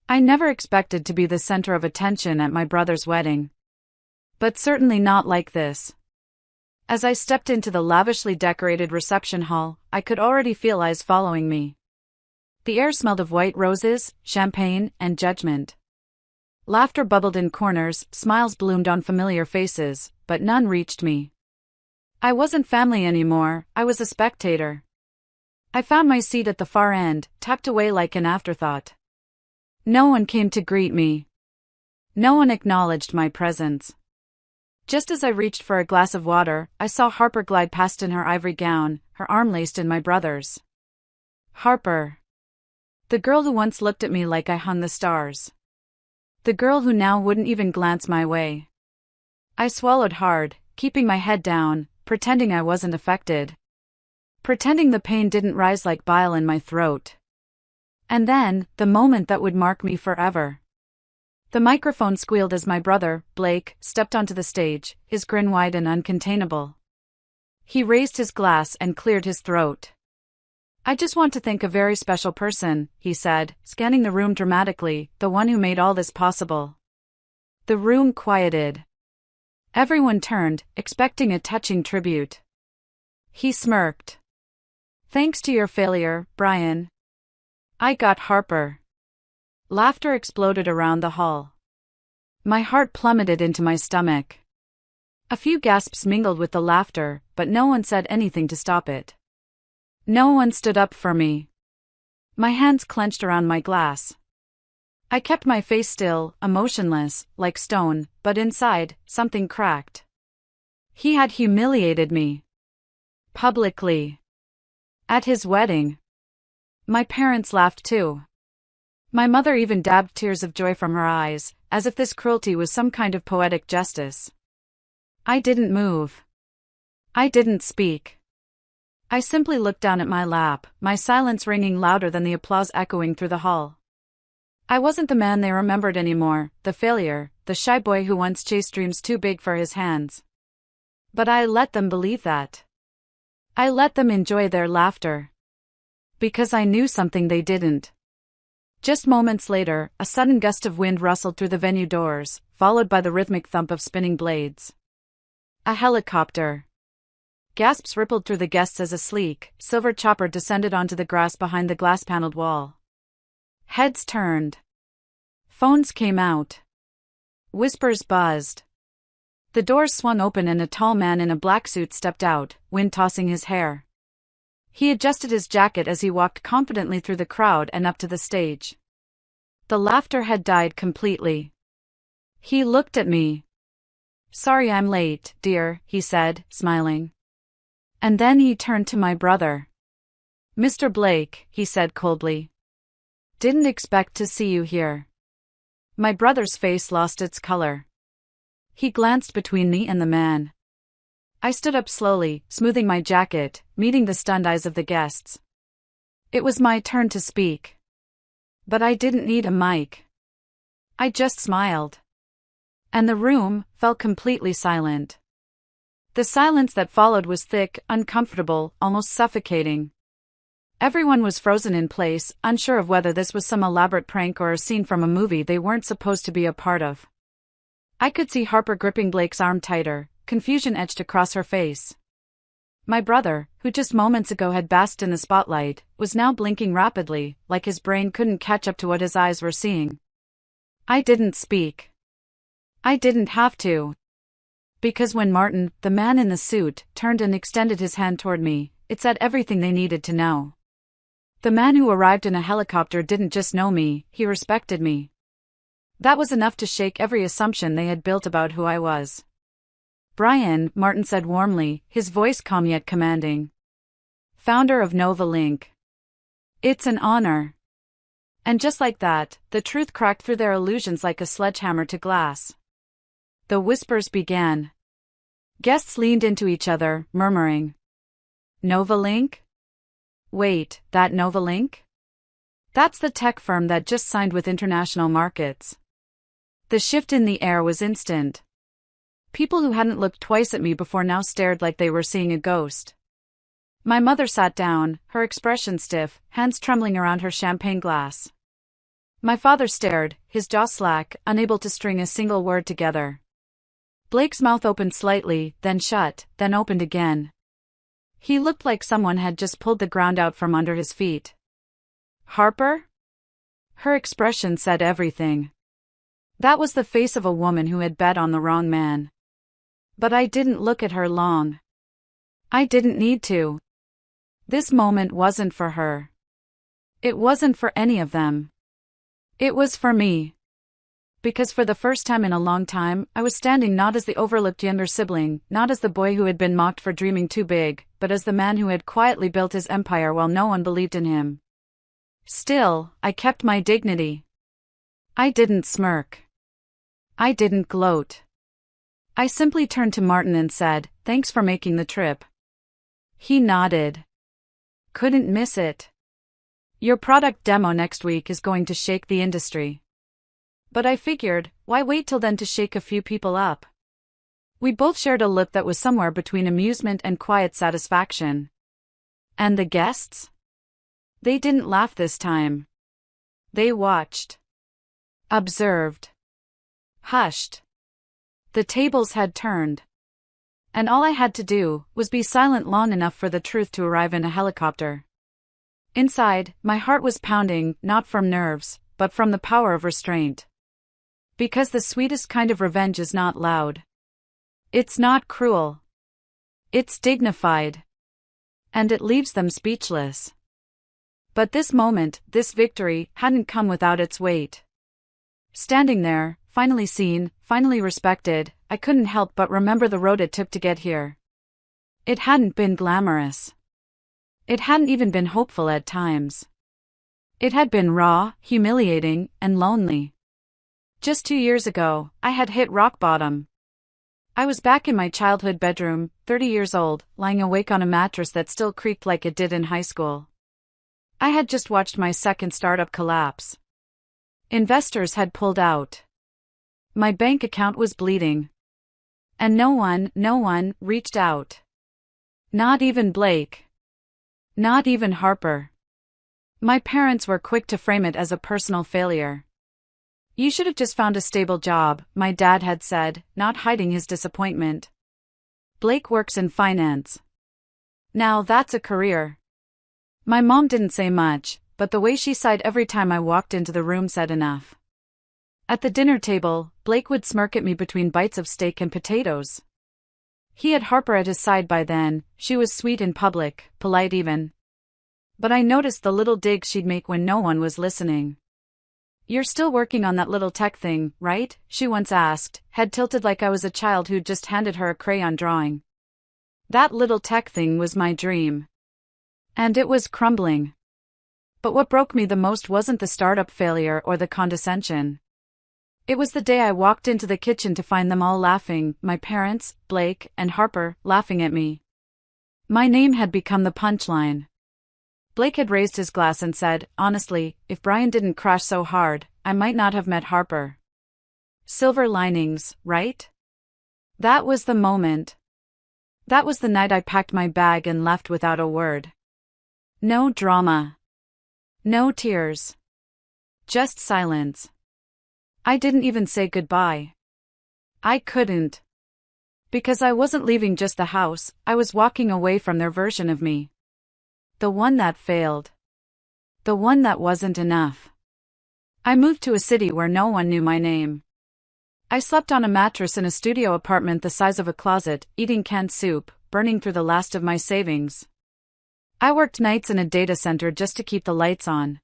I never expected to be the center of attention at my brother's wedding. But certainly not like this. As I stepped into the lavishly decorated reception hall, I could already feel eyes following me. The air smelled of white roses, champagne, and judgment. Laughter bubbled in corners, smiles bloomed on familiar faces, but none reached me. I wasn't family anymore, I was a spectator. I found my seat at the far end, tucked away like an afterthought. No one came to greet me. No one acknowledged my presence. Just as I reached for a glass of water, I saw Harper glide past in her ivory gown, her arm laced in my brother's. Harper. The girl who once looked at me like I hung the stars. The girl who now wouldn't even glance my way. I swallowed hard, keeping my head down, pretending I wasn't affected. Pretending the pain didn't rise like bile in my throat. And then, the moment that would mark me forever. The microphone squealed as my brother, Blake, stepped onto the stage, his grin wide and uncontainable. He raised his glass and cleared his throat. "I just want to thank a very special person," he said, scanning the room dramatically, "the one who made all this possible." The room quieted. Everyone turned, expecting a touching tribute. He smirked. "Thanks to your failure, Brian. I got Harper." Laughter exploded around the hall. My heart plummeted into my stomach. A few gasps mingled with the laughter, but no one said anything to stop it. No one stood up for me. My hands clenched around my glass. I kept my face still, emotionless, like stone, but inside, something cracked. He had humiliated me. Publicly. At his wedding. My parents laughed too. My mother even dabbed tears of joy from her eyes, as if this cruelty was some kind of poetic justice. I didn't move. I didn't speak. I simply looked down at my lap, my silence ringing louder than the applause echoing through the hall. I wasn't the man they remembered anymore, the failure, the shy boy who once chased dreams too big for his hands. But I let them believe that. I let them enjoy their laughter. Because I knew something they didn't. Just moments later, a sudden gust of wind rustled through the venue doors, followed by the rhythmic thump of spinning blades. A helicopter. Gasps rippled through the guests as a sleek, silver chopper descended onto the grass behind the glass-paneled wall. Heads turned. Phones came out. Whispers buzzed. The doors swung open and a tall man in a black suit stepped out, wind tossing his hair. He adjusted his jacket as he walked confidently through the crowd and up to the stage. The laughter had died completely. He looked at me. "Sorry I'm late, dear," he said, smiling. And then he turned to my brother. "Mr. Blake," he said coldly. "Didn't expect to see you here." My brother's face lost its color. He glanced between me and the man. I stood up slowly, smoothing my jacket, meeting the stunned eyes of the guests. It was my turn to speak. But I didn't need a mic. I just smiled. And the room fell completely silent. The silence that followed was thick, uncomfortable, almost suffocating. Everyone was frozen in place, unsure of whether this was some elaborate prank or a scene from a movie they weren't supposed to be a part of. I could see Harper gripping Blake's arm tighter, confusion etched across her face. My brother, who just moments ago had basked in the spotlight, was now blinking rapidly, like his brain couldn't catch up to what his eyes were seeing. I didn't speak. I didn't have to. Because when Martin, the man in the suit, turned and extended his hand toward me, it said everything they needed to know. The man who arrived in a helicopter didn't just know me, he respected me. That was enough to shake every assumption they had built about who I was. "Brian," Martin said warmly, his voice calm yet commanding. "Founder of Nova Link. It's an honor." And just like that, the truth cracked through their illusions like a sledgehammer to glass. The whispers began. Guests leaned into each other, murmuring. "Nova Link? Wait, that Nova Link? That's the tech firm that just signed with international markets." The shift in the air was instant. People who hadn't looked twice at me before now stared like they were seeing a ghost. My mother sat down, her expression stiff, hands trembling around her champagne glass. My father stared, his jaw slack, unable to string a single word together. Blake's mouth opened slightly, then shut, then opened again. He looked like someone had just pulled the ground out from under his feet. Harper? Her expression said everything. That was the face of a woman who had bet on the wrong man. But I didn't look at her long. I didn't need to. This moment wasn't for her. It wasn't for any of them. It was for me. Because for the first time in a long time, I was standing not as the overlooked younger sibling, not as the boy who had been mocked for dreaming too big, but as the man who had quietly built his empire while no one believed in him. Still, I kept my dignity. I didn't smirk. I didn't gloat. I simply turned to Martin and said, "Thanks for making the trip." He nodded. "Couldn't miss it. Your product demo next week is going to shake the industry." But I figured, why wait till then to shake a few people up? We both shared a look that was somewhere between amusement and quiet satisfaction. And the guests? They didn't laugh this time. They watched. Observed. Hushed. The tables had turned. And all I had to do was be silent long enough for the truth to arrive in a helicopter. Inside, my heart was pounding, not from nerves, but from the power of restraint. Because the sweetest kind of revenge is not loud. It's not cruel. It's dignified. And it leaves them speechless. But this moment, this victory, hadn't come without its weight. Standing there, finally seen, finally respected, I couldn't help but remember the road it took to get here. It hadn't been glamorous. It hadn't even been hopeful at times. It had been raw, humiliating, and lonely. Just 2 years ago, I had hit rock bottom. I was back in my childhood bedroom, 30 years old, lying awake on a mattress that still creaked like it did in high school. I had just watched my second startup collapse. Investors had pulled out. My bank account was bleeding. And no one reached out. Not even Blake. Not even Harper. My parents were quick to frame it as a personal failure. "You should have just found a stable job," my dad had said, not hiding his disappointment. "Blake works in finance. Now that's a career." My mom didn't say much, but the way she sighed every time I walked into the room said enough. At the dinner table, Blake would smirk at me between bites of steak and potatoes. He had Harper at his side by then. She was sweet in public, polite even. But I noticed the little digs she'd make when no one was listening. "You're still working on that little tech thing, right?" she once asked, head tilted like I was a child who'd just handed her a crayon drawing. That little tech thing was my dream. And it was crumbling. But what broke me the most wasn't the startup failure or the condescension. It was the day I walked into the kitchen to find them all laughing, my parents, Blake, and Harper, laughing at me. My name had become the punchline. Blake had raised his glass and said, "Honestly, if Brian didn't crash so hard, I might not have met Harper." Silver linings, right? That was the moment. That was the night I packed my bag and left without a word. No drama. No tears. Just silence. I didn't even say goodbye. I couldn't. Because I wasn't leaving just the house, I was walking away from their version of me. The one that failed. The one that wasn't enough. I moved to a city where no one knew my name. I slept on a mattress in a studio apartment the size of a closet, eating canned soup, burning through the last of my savings. I worked nights in a data center just to keep the lights on.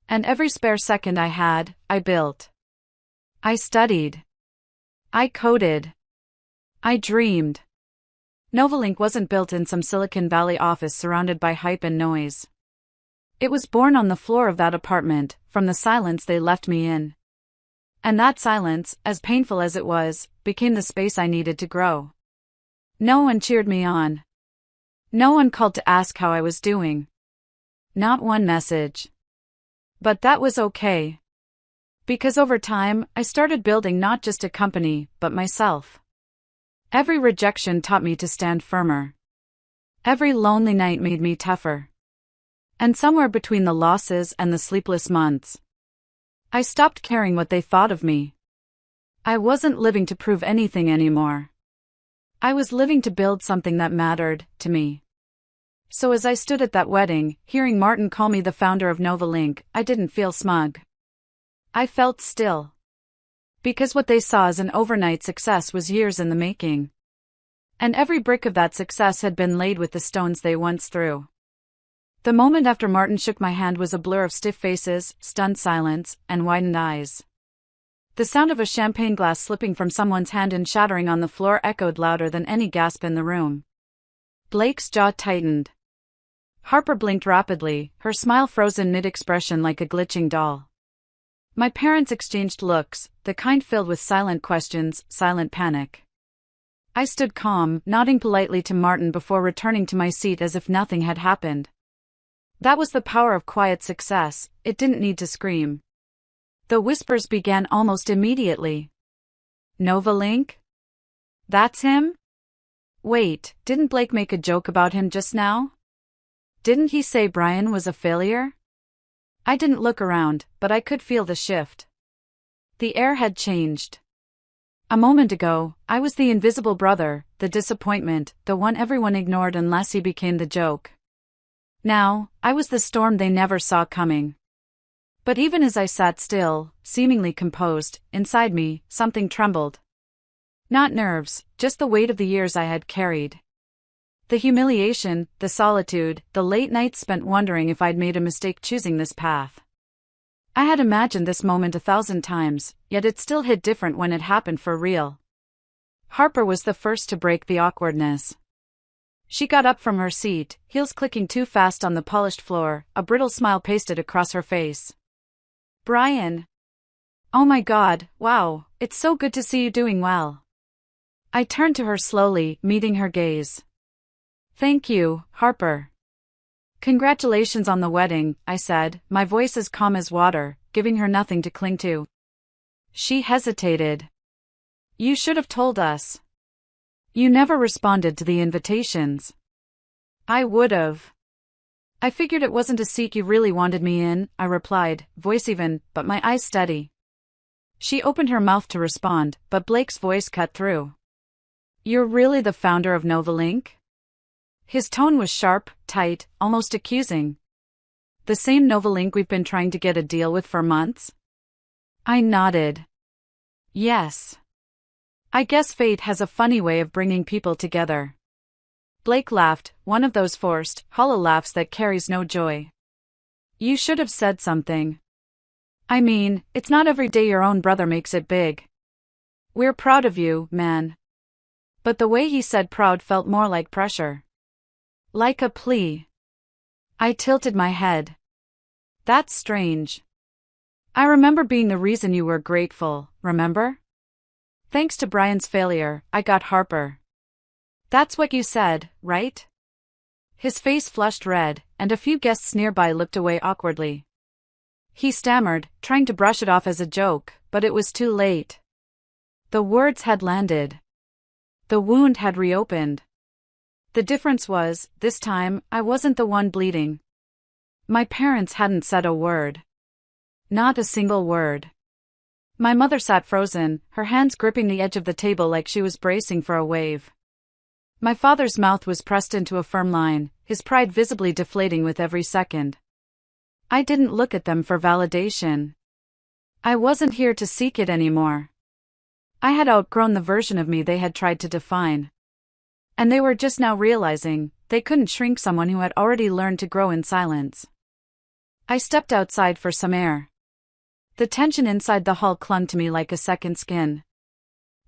And every spare second I had, I built. I studied. I coded. I dreamed. Novalink wasn't built in some Silicon Valley office surrounded by hype and noise. It was born on the floor of that apartment, from the silence they left me in. And that silence, as painful as it was, became the space I needed to grow. No one cheered me on. No one called to ask how I was doing. Not one message. But that was okay. Because over time, I started building not just a company, but myself. Every rejection taught me to stand firmer. Every lonely night made me tougher. And somewhere between the losses and the sleepless months, I stopped caring what they thought of me. I wasn't living to prove anything anymore. I was living to build something that mattered to me. So as I stood at that wedding, hearing Martin call me the founder of Novalink, I didn't feel smug. I felt still. Because what they saw as an overnight success was years in the making. And every brick of that success had been laid with the stones they once threw. The moment after Martin shook my hand was a blur of stiff faces, stunned silence, and widened eyes. The sound of a champagne glass slipping from someone's hand and shattering on the floor echoed louder than any gasp in the room. Blake's jaw tightened. Harper blinked rapidly, her smile frozen mid-expression like a glitching doll. My parents exchanged looks, the kind filled with silent questions, silent panic. I stood calm, nodding politely to Martin before returning to my seat as if nothing had happened. That was the power of quiet success, it didn't need to scream. The whispers began almost immediately. Novalink? That's him? Wait, didn't Blake make a joke about him just now? Didn't he say Brian was a failure? I didn't look around, but I could feel the shift. The air had changed. A moment ago, I was the invisible brother, the disappointment, the one everyone ignored unless he became the joke. Now, I was the storm they never saw coming. But even as I sat still, seemingly composed, inside me, something trembled. Not nerves, just the weight of the years I had carried. The humiliation, the solitude, the late nights spent wondering if I'd made a mistake choosing this path. I had imagined this moment 1,000 times, yet it still hit different when it happened for real. Harper was the first to break the awkwardness. She got up from her seat, heels clicking too fast on the polished floor, a brittle smile pasted across her face. Brian. Oh my God, wow, it's so good to see you doing well. I turned to her slowly, meeting her gaze. Thank you, Harper. Congratulations on the wedding, I said, my voice as calm as water, giving her nothing to cling to. She hesitated. You should have told us. You never responded to the invitations. I would've. I figured it wasn't a seat you really wanted me in, I replied, voice even, but my eyes steady. She opened her mouth to respond, but Blake's voice cut through. You're really the founder of Novalink? His tone was sharp, tight, almost accusing. The same Novalink we've been trying to get a deal with for months? I nodded. Yes. I guess fate has a funny way of bringing people together. Blake laughed, one of those forced, hollow laughs that carries no joy. You should have said something. I mean, it's not every day your own brother makes it big. We're proud of you, man. But the way he said proud felt more like pressure. Like a plea. I tilted my head. That's strange. I remember being the reason you were grateful, remember? Thanks to Brian's failure, I got Harper. That's what you said, right? His face flushed red, and a few guests nearby looked away awkwardly. He stammered, trying to brush it off as a joke, but it was too late. The words had landed. The wound had reopened. The difference was, this time, I wasn't the one bleeding. My parents hadn't said a word. Not a single word. My mother sat frozen, her hands gripping the edge of the table like she was bracing for a wave. My father's mouth was pressed into a firm line, his pride visibly deflating with every second. I didn't look at them for validation. I wasn't here to seek it anymore. I had outgrown the version of me they had tried to define. And they were just now realizing, they couldn't shrink someone who had already learned to grow in silence. I stepped outside for some air. The tension inside the hall clung to me like a second skin.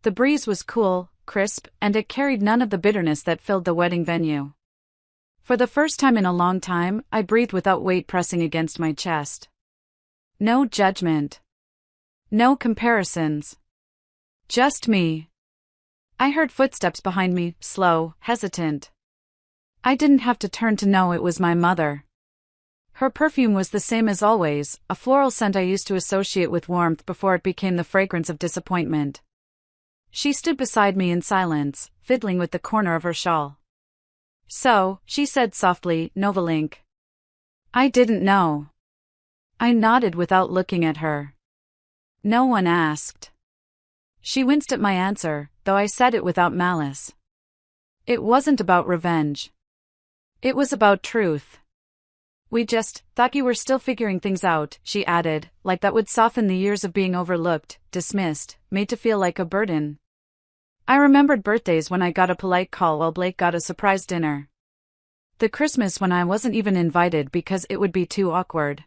The breeze was cool, crisp, and it carried none of the bitterness that filled the wedding venue. For the first time in a long time, I breathed without weight pressing against my chest. No judgment. No comparisons. Just me. I heard footsteps behind me, slow, hesitant. I didn't have to turn to know it was my mother. Her perfume was the same as always, a floral scent I used to associate with warmth before it became the fragrance of disappointment. She stood beside me in silence, fiddling with the corner of her shawl. So, she said softly, Novalink. I didn't know. I nodded without looking at her. No one asked. She winced at my answer, though I said it without malice. It wasn't about revenge. It was about truth. We just thought you were still figuring things out, she added, like that would soften the years of being overlooked, dismissed, made to feel like a burden. I remembered birthdays when I got a polite call while Blake got a surprise dinner. The Christmas when I wasn't even invited because it would be too awkward.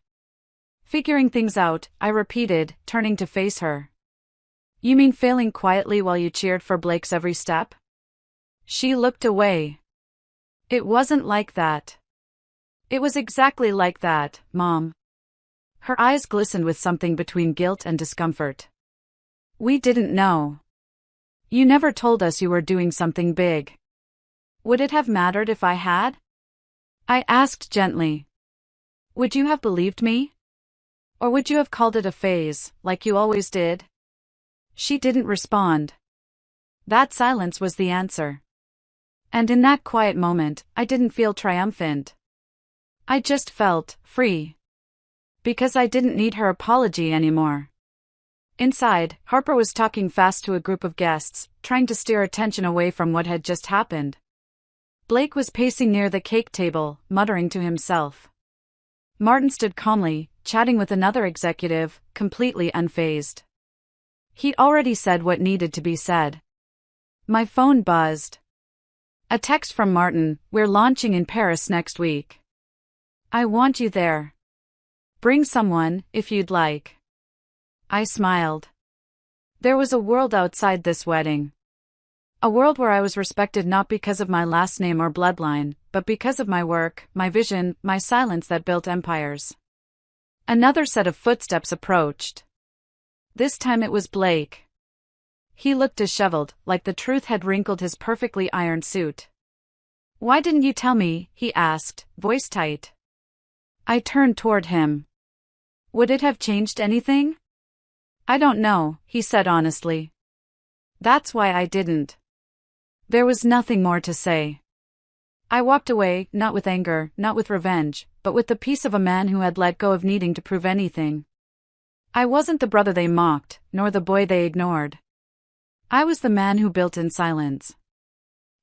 Figuring things out, I repeated, turning to face her. You mean failing quietly while you cheered for Blake's every step? She looked away. It wasn't like that. It was exactly like that, Mom. Her eyes glistened with something between guilt and discomfort. We didn't know. You never told us you were doing something big. Would it have mattered if I had? I asked gently. Would you have believed me? Or would you have called it a phase, like you always did? She didn't respond. That silence was the answer. And in that quiet moment, I didn't feel triumphant. I just felt free. Because I didn't need her apology anymore. Inside, Harper was talking fast to a group of guests, trying to steer attention away from what had just happened. Blake was pacing near the cake table, muttering to himself. Martin stood calmly, chatting with another executive, completely unfazed. He'd already said what needed to be said. My phone buzzed. A text from Martin, we're launching in Paris next week. I want you there. Bring someone, if you'd like. I smiled. There was a world outside this wedding. A world where I was respected not because of my last name or bloodline, but because of my work, my vision, my silence that built empires. Another set of footsteps approached. This time it was Blake. He looked disheveled, like the truth had wrinkled his perfectly ironed suit. Why didn't you tell me? He asked, voice tight. I turned toward him. Would it have changed anything? I don't know, he said honestly. That's why I didn't. There was nothing more to say. I walked away, not with anger, not with revenge, but with the peace of a man who had let go of needing to prove anything. I wasn't the brother they mocked, nor the boy they ignored. I was the man who built in silence.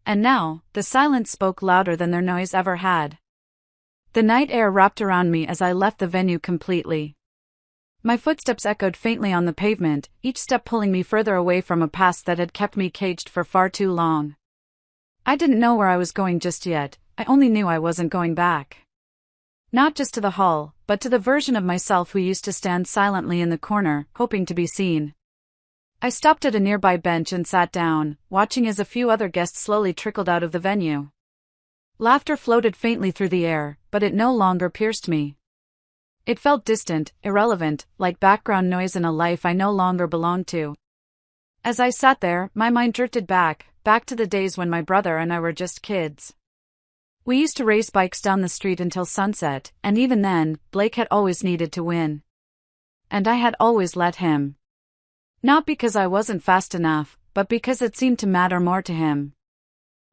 And now, the silence spoke louder than their noise ever had. The night air wrapped around me as I left the venue completely. My footsteps echoed faintly on the pavement, each step pulling me further away from a past that had kept me caged for far too long. I didn't know where I was going just yet, I only knew I wasn't going back. Not just to the hall, but to the version of myself who used to stand silently in the corner, hoping to be seen. I stopped at a nearby bench and sat down, watching as a few other guests slowly trickled out of the venue. Laughter floated faintly through the air, but it no longer pierced me. It felt distant, irrelevant, like background noise in a life I no longer belonged to. As I sat there, my mind drifted back to the days when my brother and I were just kids. We used to race bikes down the street until sunset, and even then, Blake had always needed to win. And I had always let him. Not because I wasn't fast enough, but because it seemed to matter more to him.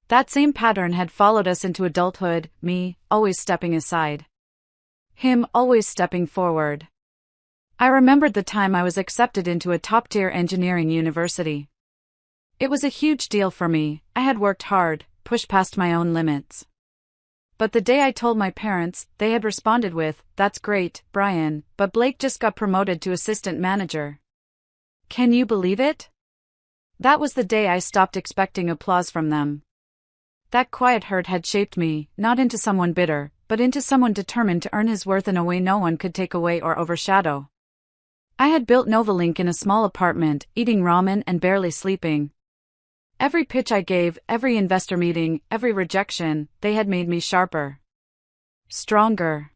That same pattern had followed us into adulthood, me, always stepping aside. Him, always stepping forward. I remembered the time I was accepted into a top-tier engineering university. It was a huge deal for me, I had worked hard, pushed past my own limits. But the day I told my parents, they had responded with, "That's great, Brian, but Blake just got promoted to assistant manager." Can you believe it? That was the day I stopped expecting applause from them. That quiet hurt had shaped me, not into someone bitter, but into someone determined to earn his worth in a way no one could take away or overshadow. I had built Novalink in a small apartment, eating ramen and barely sleeping. Every pitch I gave, every investor meeting, every rejection, they had made me sharper. Stronger.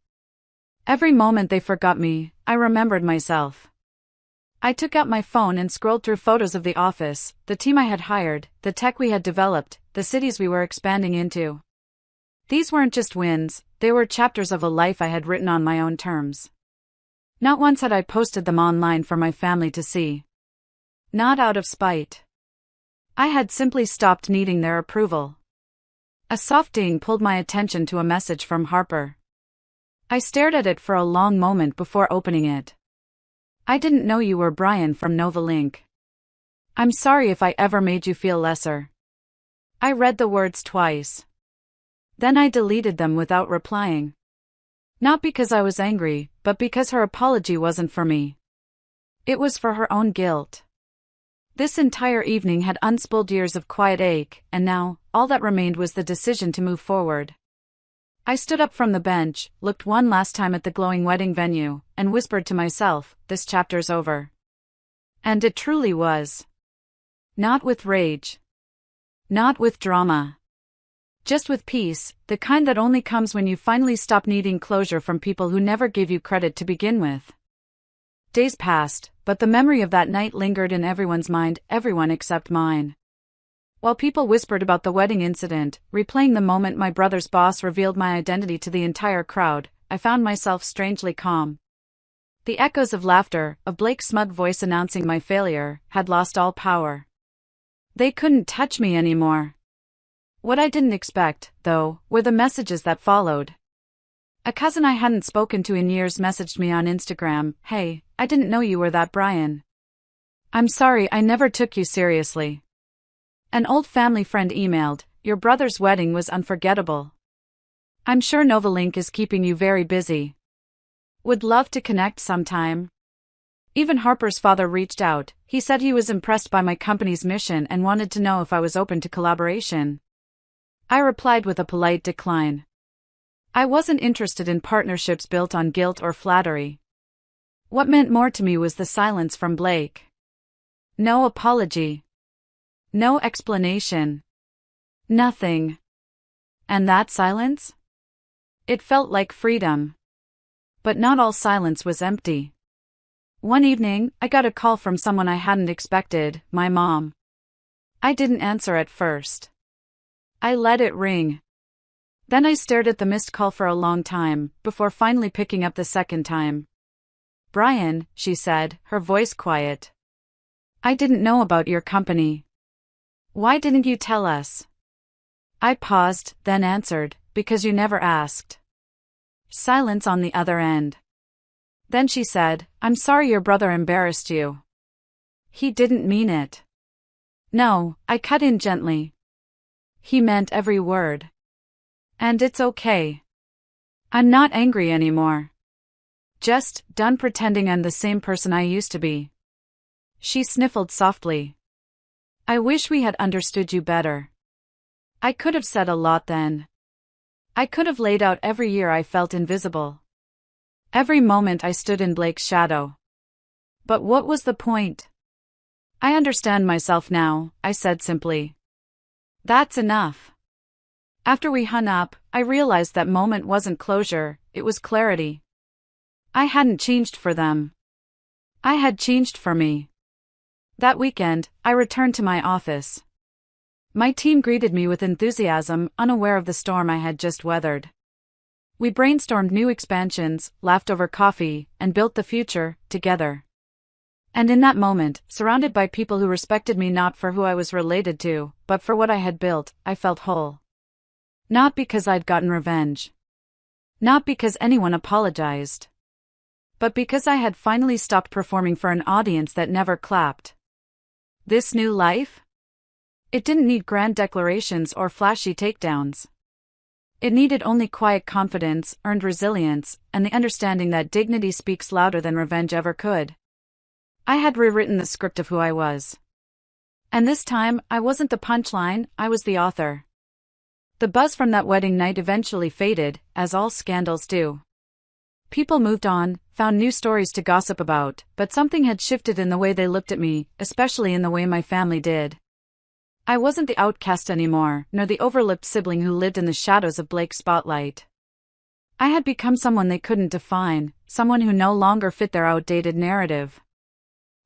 Every moment they forgot me, I remembered myself. I took out my phone and scrolled through photos of the office, the team I had hired, the tech we had developed, the cities we were expanding into. These weren't just wins, they were chapters of a life I had written on my own terms. Not once had I posted them online for my family to see. Not out of spite. I had simply stopped needing their approval. A soft ding pulled my attention to a message from Harper. I stared at it for a long moment before opening it. I didn't know you were Brian from Novalink. I'm sorry if I ever made you feel lesser. I read the words twice. Then I deleted them without replying. Not because I was angry, but because her apology wasn't for me. It was for her own guilt. This entire evening had unspooled years of quiet ache, and now, all that remained was the decision to move forward. I stood up from the bench, looked one last time at the glowing wedding venue, and whispered to myself, this chapter's over. And it truly was. Not with rage. Not with drama. Just with peace, the kind that only comes when you finally stop needing closure from people who never gave you credit to begin with. Days passed, but the memory of that night lingered in everyone's mind, everyone except mine. While people whispered about the wedding incident, replaying the moment my brother's boss revealed my identity to the entire crowd, I found myself strangely calm. The echoes of laughter, of Blake's smug voice announcing my failure, had lost all power. They couldn't touch me anymore. What I didn't expect, though, were the messages that followed. A cousin I hadn't spoken to in years messaged me on Instagram, "Hey, I didn't know you were that Brian. I'm sorry I never took you seriously." An old family friend emailed, "Your brother's wedding was unforgettable. I'm sure Novalink is keeping you very busy. Would love to connect sometime." Even Harper's father reached out. He said he was impressed by my company's mission and wanted to know if I was open to collaboration. I replied with a polite decline. I wasn't interested in partnerships built on guilt or flattery. What meant more to me was the silence from Blake. No apology. No explanation. Nothing. And that silence? It felt like freedom. But not all silence was empty. One evening, I got a call from someone I hadn't expected, my mom. I didn't answer at first. I let it ring. Then I stared at the missed call for a long time, before finally picking up the second time. "Brian," she said, her voice quiet. "I didn't know about your company. Why didn't you tell us?" I paused, then answered, "Because you never asked." Silence on the other end. Then she said, "I'm sorry your brother embarrassed you. He didn't mean it." "No," I cut in gently. "He meant every word. And it's okay. I'm not angry anymore. Just done pretending I'm the same person I used to be." She sniffled softly. "I wish we had understood you better. I could have said a lot then. I could have laid out every year I felt invisible. Every moment I stood in Blake's shadow. But what was the point?" "I understand myself now," I said simply. "That's enough." After we hung up, I realized that moment wasn't closure, it was clarity. I hadn't changed for them. I had changed for me. That weekend, I returned to my office. My team greeted me with enthusiasm, unaware of the storm I had just weathered. We brainstormed new expansions, laughed over coffee, and built the future, together. And in that moment, surrounded by people who respected me not for who I was related to, but for what I had built, I felt whole. Not because I'd gotten revenge. Not because anyone apologized. But because I had finally stopped performing for an audience that never clapped. This new life? It didn't need grand declarations or flashy takedowns. It needed only quiet confidence, earned resilience, and the understanding that dignity speaks louder than revenge ever could. I had rewritten the script of who I was. And this time, I wasn't the punchline, I was the author. The buzz from that wedding night eventually faded, as all scandals do. People moved on, found new stories to gossip about, but something had shifted in the way they looked at me, especially in the way my family did. I wasn't the outcast anymore, nor the overlooked sibling who lived in the shadows of Blake's spotlight. I had become someone they couldn't define, someone who no longer fit their outdated narrative.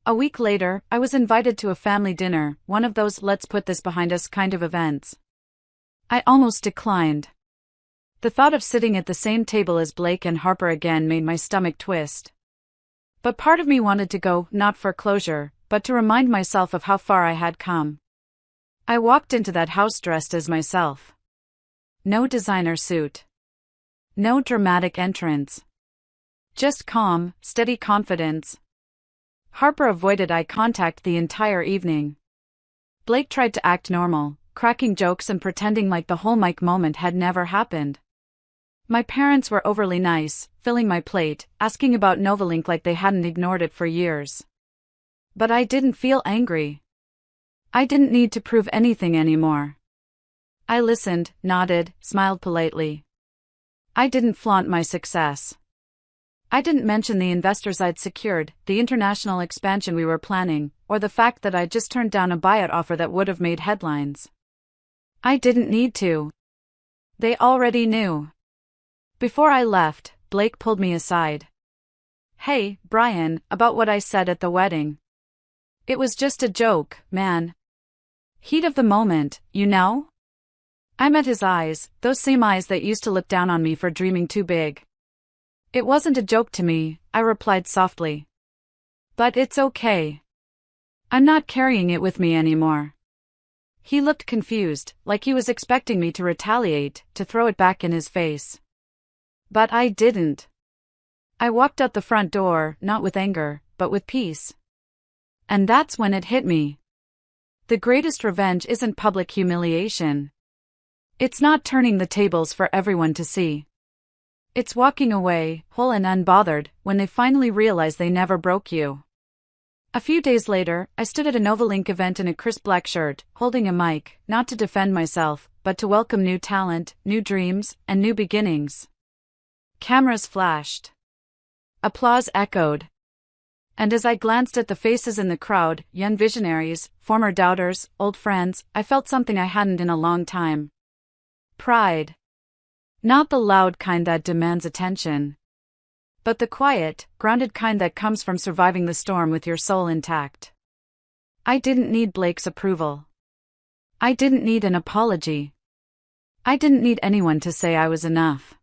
A week later, I was invited to a family dinner, one of those "let's put this behind us" kind of events. I almost declined. The thought of sitting at the same table as Blake and Harper again made my stomach twist. But part of me wanted to go, not for closure, but to remind myself of how far I had come. I walked into that house dressed as myself. No designer suit. No dramatic entrance. Just calm, steady confidence. Harper avoided eye contact the entire evening. Blake tried to act normal, cracking jokes and pretending like the whole Mike moment had never happened. My parents were overly nice, filling my plate, asking about Novalink like they hadn't ignored it for years. But I didn't feel angry. I didn't need to prove anything anymore. I listened, nodded, smiled politely. I didn't flaunt my success. I didn't mention the investors I'd secured, the international expansion we were planning, or the fact that I'd just turned down a buyout offer that would have made headlines. I didn't need to. They already knew. Before I left, Blake pulled me aside. "Hey, Brian, about what I said at the wedding. It was just a joke, man. Heat of the moment, you know?" I met his eyes, those same eyes that used to look down on me for dreaming too big. "It wasn't a joke to me," I replied softly. "But it's okay. I'm not carrying it with me anymore." He looked confused, like he was expecting me to retaliate, to throw it back in his face. But I didn't. I walked out the front door, not with anger, but with peace. And that's when it hit me. The greatest revenge isn't public humiliation. It's not turning the tables for everyone to see. It's walking away, whole and unbothered, when they finally realize they never broke you. A few days later, I stood at a Novalink event in a crisp black shirt, holding a mic, not to defend myself, but to welcome new talent, new dreams, and new beginnings. Cameras flashed. Applause echoed. And as I glanced at the faces in the crowd, young visionaries, former doubters, old friends, I felt something I hadn't in a long time. Pride. Not the loud kind that demands attention, but the quiet, grounded kind that comes from surviving the storm with your soul intact. I didn't need Blake's approval. I didn't need an apology. I didn't need anyone to say I was enough.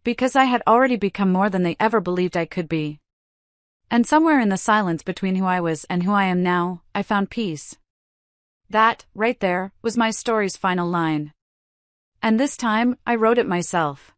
Because I had already become more than they ever believed I could be. And somewhere in the silence between who I was and who I am now, I found peace. That, right there, was my story's final line. And this time, I wrote it myself.